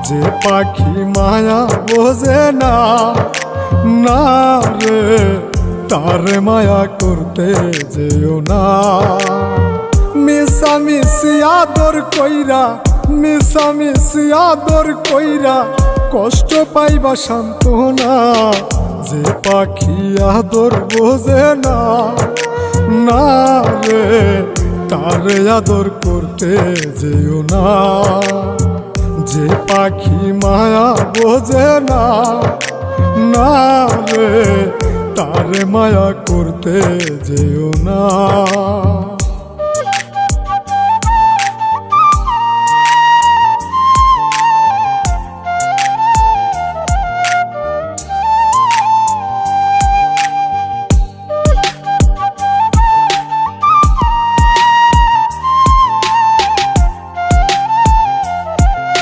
যে পাখি মায়া বোঝে না, না রে তারে মায়া করতে যেও না। মিশামিশি আদর কইরা, মিশামিশি আদর কইরা কষ্ট পাইবা সান্ত্বনা। যে পাখি আদর বোঝে না, না রে তারে আদর করতে যেও না। যে পাখি মায়া বোঝে না, না রে তারে মায়া করতে যেও না।